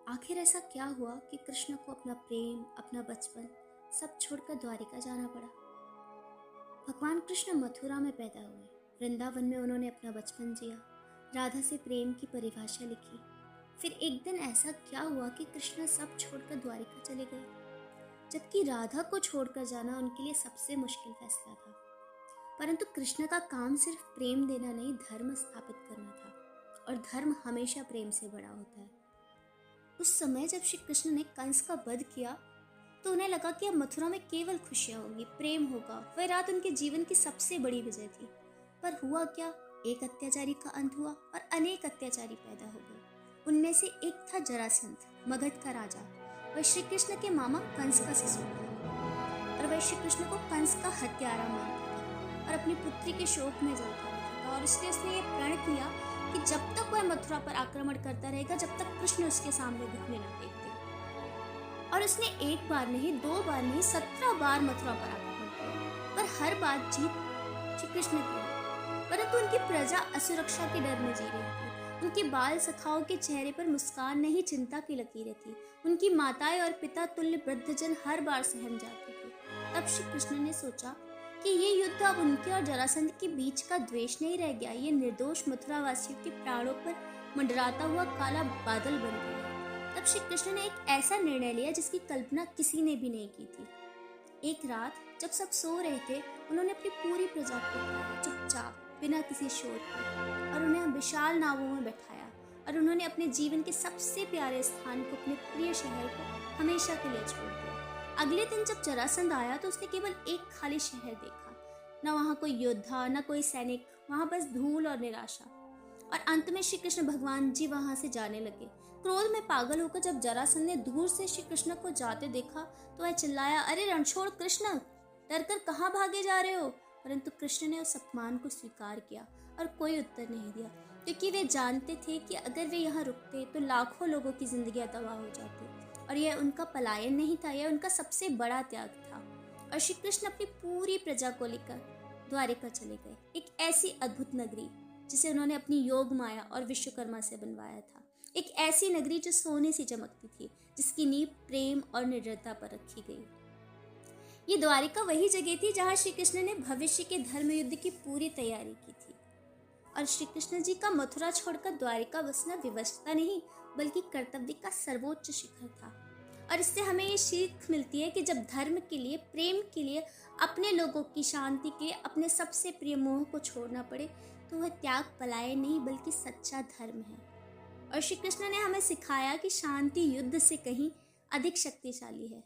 आखिर ऐसा क्या हुआ कि कृष्ण को अपना प्रेम, अपना बचपन सब छोड़कर द्वारिका जाना पड़ा। भगवान कृष्ण मथुरा में पैदा हुए। वृंदावन में उन्होंने अपना बचपन जिया, राधा से प्रेम की परिभाषा लिखी। फिर एक दिन ऐसा क्या हुआ कि कृष्ण सब छोड़कर द्वारिका चले गए, जबकि राधा को छोड़कर जाना उनके लिए सबसे मुश्किल फैसला था। परंतु कृष्ण का काम सिर्फ प्रेम देना नहीं, धर्म स्थापित करना था, और धर्म हमेशा प्रेम से बड़ा होता है। उस समय जब श्री कृष्ण ने कंस का वध किया तो उन्हें लगा कि अब मथुरा में केवल खुशियां होंगी, प्रेम होगा। वह रात उनके जीवन की सबसे बड़ी विजय थी। पर हुआ क्या? एक अत्याचारी का अंत हुआ और अनेक अत्याचारी पैदा हो गए। उनमें से एक था जरासंध, मगध का राजा। वह श्री कृष्ण के मामा कंस का ससुर था और वह श्री कृष्ण को कंस का हत्यारा मानता था और अपनी पुत्री के शोक में जलता रहता था। और इसलिए उसने ये प्रण किया कि जब तक वह मथुरा पर आक्रमण करता रहेगा, जब तक कृष्ण उसके सामने घुटने न टेकते। और उसने एक बार नहीं, 2 बार नहीं, 17 बार मथुरा पर आक्रमण किया, पर हर बार जीत श्री कृष्ण की हुई। परंतु उनकी प्रजा असुरक्षा के डर में जी रही थी। उनकी बाल सखाओं के चेहरे पर मुस्कान नहीं, चिंता की लकीरें थी। उनकी माताएं और पिता तुल्य वृद्धजन हर बार सहम जाते थे। तब श्री कृष्ण ने सोचा कि ये युद्ध अब उनके और जरासंध के बीच का द्वेष नहीं रह गया, ये निर्दोष मथुरा वासियों के प्राणों पर मंडराता हुआ काला बादल बन गया। तब श्री कृष्ण ने एक ऐसा निर्णय लिया जिसकी कल्पना किसी ने भी नहीं की थी। एक रात जब सब सो रहे थे, उन्होंने अपनी पूरी प्रजा को बुलाया, चुपचाप, बिना किसी शोर के, और उन्हें विशाल नावों में बैठाया। और उन्होंने अपने जीवन के सबसे प्यारे स्थान को, अपने प्रिय शहर को हमेशा के लिए छोड़ दिया। अगले दिन जब जरासंध आया तो उसने केवल एक खाली शहर देखा। न वहाँ कोई योद्धा, न कोई सैनिक, वहाँ बस धूल और निराशा। और अंत में श्री कृष्ण भगवान जी वहां से जाने लगे। क्रोध में पागल होकर जब जरासंध ने दूर से श्री कृष्ण को जाते देखा तो वह चिल्लाया, अरे रणछोड़ कृष्ण, डरकर कहाँ भागे जा रहे हो? परंतु कृष्ण ने उस अपमान को स्वीकार किया और कोई उत्तर नहीं दिया, क्योंकि वे जानते थे कि अगर वे यहाँ रुकते तो लाखों लोगों की जिंदगियां तबाह हो जाती। और यह उनका पलायन नहीं था, यह उनका सबसे बड़ा त्याग था। और श्री कृष्ण अपनी पूरी प्रजा को लेकर द्वारिका चले गए, एक ऐसी अद्भुत नगरी जिसे उन्होंने अपनी योग माया और विश्वकर्मा से बनवाया था। एक ऐसी नगरी जो सोने से चमकती थी, जिसकी नींव प्रेम और निर्दयता पर रखी गई। ये द्वारिका वही जगह थी जहां श्री कृष्ण ने भविष्य के धर्म युद्ध की पूरी तैयारी की थी। और श्री कृष्ण जी का मथुरा छोड़कर द्वारिका बसना विवशता नहीं, बल्कि कर्तव्य का सर्वोच्च शिखर था। और इससे हमें ये सीख मिलती है कि जब धर्म के लिए, प्रेम के लिए, अपने लोगों की शांति के लिए अपने सबसे प्रिय मोह को छोड़ना पड़े तो वह त्याग पलायन नहीं, बल्कि सच्चा धर्म है। और श्री कृष्ण ने हमें सिखाया कि शांति युद्ध से कहीं अधिक शक्तिशाली है।